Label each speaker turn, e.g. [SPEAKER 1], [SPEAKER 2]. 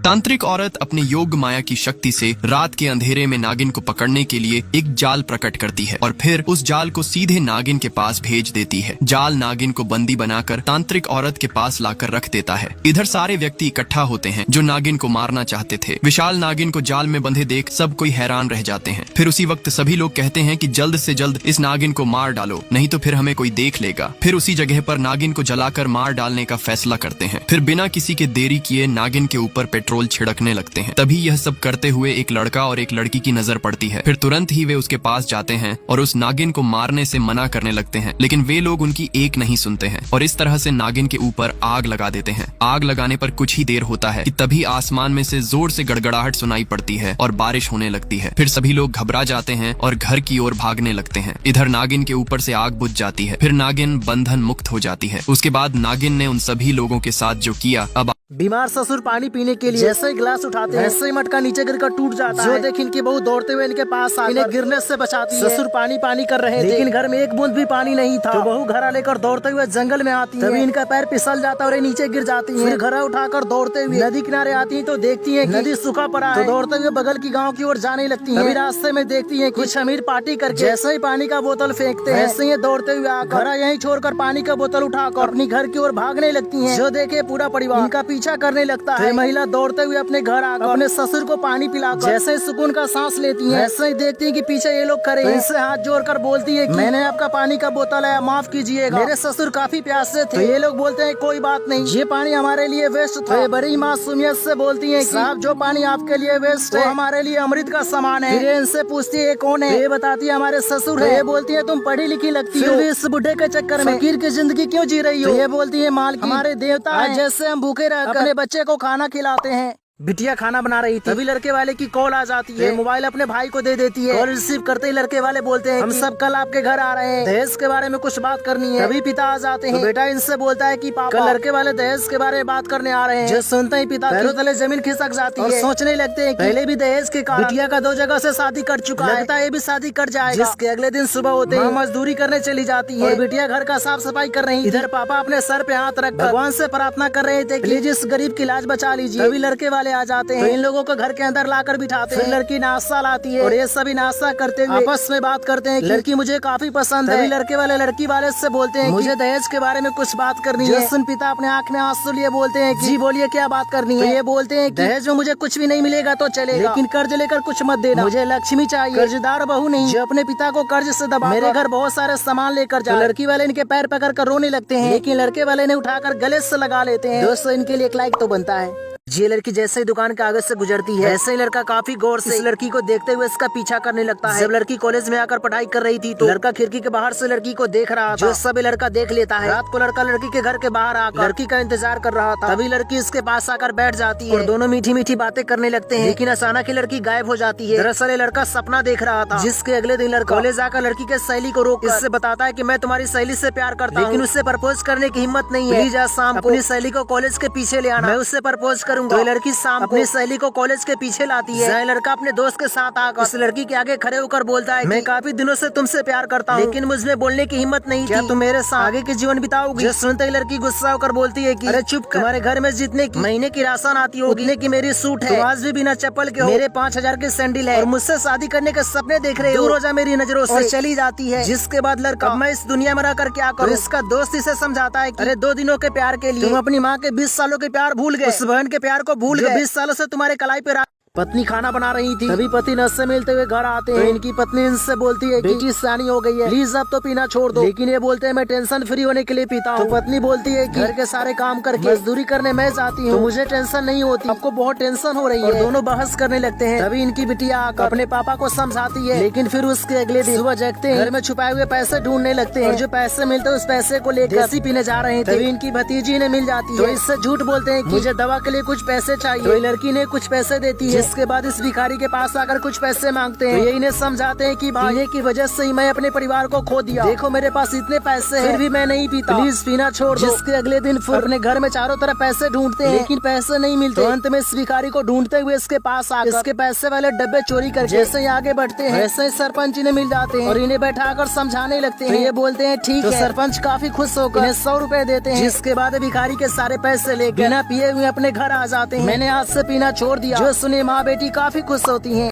[SPEAKER 1] तांत्रिक औरत अपनी योग माया की शक्ति से रात के अंधेरे में नागिन को पकड़ने के लिए एक जाल प्रकट करती है और फिर उस जाल को सीधे नागिन के पास भेज देती है। जाल नागिन को बंदी बनाकर तांत्रिक औरत के पास लाकर रख देता है। इधर सारे व्यक्ति इकट्ठा होते हैं जो नागिन को मारना चाहते थे। विशाल नागिन को जाल में बंधे देख सब कोई हैरान रह जाते हैं। फिर उसी वक्त सभी लोग कहते हैं कि जल्द से जल्द इस नागिन को मार डालो, नहीं तो फिर हमें कोई देख लेगा। फिर उसी जगह पर नागिन को जलाकर मार डालने का फैसला करते हैं। फिर बिना किसी के देरी किए नागिन के ऊपर पेट्रोल छिड़कने लगते हैं। तभी यह सब करते हुए एक लड़का और एक लड़की की नजर पड़ती है। फिर तुरंत ही वे उसके पास जाते हैं और उस नागिन को मारने से मना करने लगते हैं, लेकिन वे लोग उनकी एक नहीं सुनते हैं और इस तरह से नागिन के ऊपर आग लगा देते हैं। आग लगाने पर कुछ ही देर होता है कि तभी आसमान में से जोर से गड़गड़ाहट सुनाई पड़ती है और बारिश होने लगती है। फिर सभी लोग घबरा जाते हैं और घर की ओर भागने लगते हैं। इधर नागिन के ऊपर से आग बुझ जाती है। फिर नागिन बंधन मुक्त हो जाती है। उसके बाद नागिन ने उन सभी लोगों के साथ जो किया, अब
[SPEAKER 2] बीमार ससुर पानी पीने के लिए जैसे ही गिलास उठाते हैं वैसे ही मटका नीचे गिरकर टूट जाता है। जो देख इनकी बहू दौड़ते हुए इनके पास आकर इन्हें गिरने से बचाती है। ससुर पानी पानी कर रहे थे लेकिन घर में एक बूंद भी पानी नहीं था। तो बहू घड़ा लेकर दौड़ते हुए जंगल में आती है। तभी इनका पैर फिसल जाता है और नीचे गिर जाती है। फिर घड़ा उठाकर दौड़ते हुए नदी किनारे आती है तो देखती है नदी सूखा पड़ा है। तो दौड़ते हुए बगल की गाँव की ओर जाने लगती है। रास्ते में देखती है कुछ अमीर पार्टी करके जैसे ही पानी का बोतल फेंकते हैं ऐसे ही दौड़ते हुए आकर घड़ा यहीं छोड़कर पानी का बोतल उठाकर अपनी घर की ओर भागने लगती है। जो देखे पूरा परिवार इनका पीछा करने लगता है। महिला दौड़ते हुए अपने घर आकर अपने ससुर को पानी पिलाकर जैसे सुकून का सांस लेती है ऐसे ही देखती है कि पीछे ये लोग खड़े हैं। इनसे हाथ जोड़कर बोलती है कि मैंने आपका पानी का बोतल है, माफ कीजिएगा, मेरे ससुर काफी प्यासे थे। तो ये लोग बोलते हैं कोई बात नहीं, ये पानी हमारे लिए वेस्ट था। ये बड़ी मासूमियत से बोलती है साहब जो पानी आपके लिए वेस्ट है हमारे लिए अमृत का समान है। फिर इनसे पूछती है कौन है, ये बताती है हमारे ससुर है। ये बोलती है तुम पढ़ी लिखी लगती हो, इस बुढ़े के चक्कर में फकीर की जिंदगी क्यों जी रही हो। ये बोलती है मालिक हमारे देवता है, जैसे हम भूखे रहकर अपने बच्चे को खाना खिलाते हैं। बिटिया खाना बना रही थी तभी लड़के वाले की कॉल आ जाती है। मोबाइल अपने भाई को दे देती है। कॉल रिसीव करते ही लड़के वाले बोलते हैं हम सब कल आपके घर आ रहे हैं, दहेज के बारे में कुछ बात करनी है। तभी पिता आ जाते हैं। तो बेटा इनसे बोलता है कि पापा कल लड़के वाले दहेज के बारे में बात करने आ रहे हैं। जो सुनते ही पिता पैरों तले जमीन खिसक जाती है। सोचने लगते हैं पहले भी दहेज के कारण बिटिया का 2 जगह से शादी कर चुका है, लगता है ये भी शादी कर जाएगा। जिसके अगले दिन सुबह होते ही मजदूरी करने चली जाती है। बिटिया घर का साफ सफाई कर रही। इधर पापा अपने सर पे हाथ रख भगवान से प्रार्थना कर रहे थे कि जिस गरीब की इलाज बचा लीजिए। तभी लड़के वाले आ जाते हैं। लोगों को घर के अंदर लाकर बिठाते हैं। लड़की नाश्ता लाती है और ये सभी नाश्ता करते हुए आपस में बात करते हैं कि लड़की मुझे काफी पसंद है। लड़के वाले से बोलते हैं मुझे दहेज के बारे में कुछ बात करनी है। सुन पिता अपने आँख में आंसू लिए बोलते हैं जी बोलिए क्या बात करनी है। ये बोलते हैं दहेज में मुझे कुछ भी नहीं मिलेगा तो चलेगा, लेकिन कर्ज लेकर कुछ मत देना, मुझे लक्ष्मी चाहिए, कर्जदार बहू नहीं जो अपने पिता को कर्ज से दबा मेरे घर बहुत सारे सामान लेकर जाए। लड़की वाले इनके पैर पकड़ कर रोने लगते हैं लेकिन लड़के वाले ने उठाकर गले से लगा लेते हैं। दोस्तों इनके लिए एक लाइक तो बनता है। ये लड़की जैसे ही दुकान के आगे से गुजरती है ऐसे ही लड़का काफी गौर से इस लड़की को देखते हुए इसका पीछा करने लगता है। जब लड़की कॉलेज में आकर पढ़ाई कर रही थी तो लड़का खिड़की के बाहर से लड़की को देख रहा था। जो सभी लड़का देख लेता है। रात को लड़का लड़की के घर के बाहर आकर लड़की का इंतजार कर रहा था। तभी लड़की इसके पास आकर बैठ जाती है और दोनों मीठी मीठी बातें करने लगते हैं। लेकिन अचानक ही लड़की गायब हो जाती है। दरअसल लड़का सपना देख रहा था जिसके अगले दिन लड़का कॉलेज आकर लड़की के सहेली को रोक इससे बताता है कि मैं तुम्हारी सहेली से प्यार करता हूं, लेकिन उससे प्रपोज करने की हिम्मत नहीं है। प्लीज आज शाम को अपनी सहेली को कॉलेज के पीछे ले आना, मैं उससे प्रपोज करूंगा। तो लड़की अपनी सहेली को कॉलेज के पीछे लाती है। लड़का अपने दोस्त के साथ आकर इस लड़की के आगे खड़े होकर बोलता है मैं काफी दिनों से तुमसे प्यार करता हूँ लेकिन मुझमें बोलने की हिम्मत नहीं थी, क्या तुम मेरे साथ आगे के जीवन बिताओगी। जो सुनते ही लड़की गुस्सा होकर बोलती है कि अरे चुप कर, तुम्हारे घर में जितने की महीने की राशन आती होगी उतने की मेरी सूट है, आज भी बिना चप्पल के हो, मेरे 5000 के सैंडल है और मुझसे शादी करने के सपने देख रहे हो। रोजा मेरी नजरों से चली जाती है। जिसके बाद लड़का मैं इस दुनिया में रहकर क्या करूं। इसका दोस्त इसे समझाता है कि अरे 2 दिनों के प्यार के लिए तुम अपनी माँ के 20 सालों के प्यार भूल गए, उस बहन के प्यार को भूल गए 20 सालों से तुम्हारे कलाई पे। पत्नी खाना बना रही थी तभी पति नस से मिलते हुए घर आते हैं। तो इनकी पत्नी इनसे बोलती है बेटी सियानी हो गई है, प्लीज अब तो पीना छोड़ दो। लेकिन ये बोलते हैं मैं टेंशन फ्री होने के लिए पीता हूँ। तो पत्नी बोलती है कि घर के सारे काम करके मजदूरी करने मैं जाती हूँ तो मुझे टेंशन नहीं होती, आपको बहुत टेंशन हो रही है। दोनों बहस करने लगते हैं। तभी इनकी बिटिया आकर अपने पापा को समझाती है। लेकिन फिर उसके अगले दिन सुबह जगते हैं घर में छुपाए हुए पैसे ढूंढने लगते हैं। जो पैसे मिलते हैं उस पैसे को लेकर देसी पीने जा रहे हैं। तभी इनकी भतीजी ने मिल जाती है। तो इससे झूठ बोलते हैं कि मुझे दवा के लिए कुछ पैसे चाहिए। तो लड़की ने कुछ पैसे देती है जिसके बाद इस भिखारी के पास आकर कुछ पैसे मांगते हैं। ये इन्हें समझाते हैं कि भाई की वजह से ही मैं अपने परिवार को खो दिया, देखो मेरे पास इतने पैसे हैं फिर भी मैं नहीं पीता, प्लीज पीना छोड़ दो। जिसके अगले दिन फिर अपने घर में चारों तरफ पैसे ढूंढते हैं लेकिन पैसे नहीं मिलते। अंत में इस भिखारी को ढूंढते हुए इसके पास आकर इसके पैसे वाले डब्बे चोरी कर जैसे ही आगे बढ़ते हैं वैसे ही सरपंच इन्हें मिल जाते हैं और इन्हें बैठाकर समझाने लगते हैं। ये बोलते हैं ठीक है। सरपंच काफी खुश होकर इन्हें 100 रुपए देते हैं, जिसके बाद भिखारी के सारे पैसे लेकर बिना पिए हुए अपने घर आ जाते हैं। मैंने आज से पीना छोड़ दिया, जो सुने माँ बेटी काफी खुश होती हैं।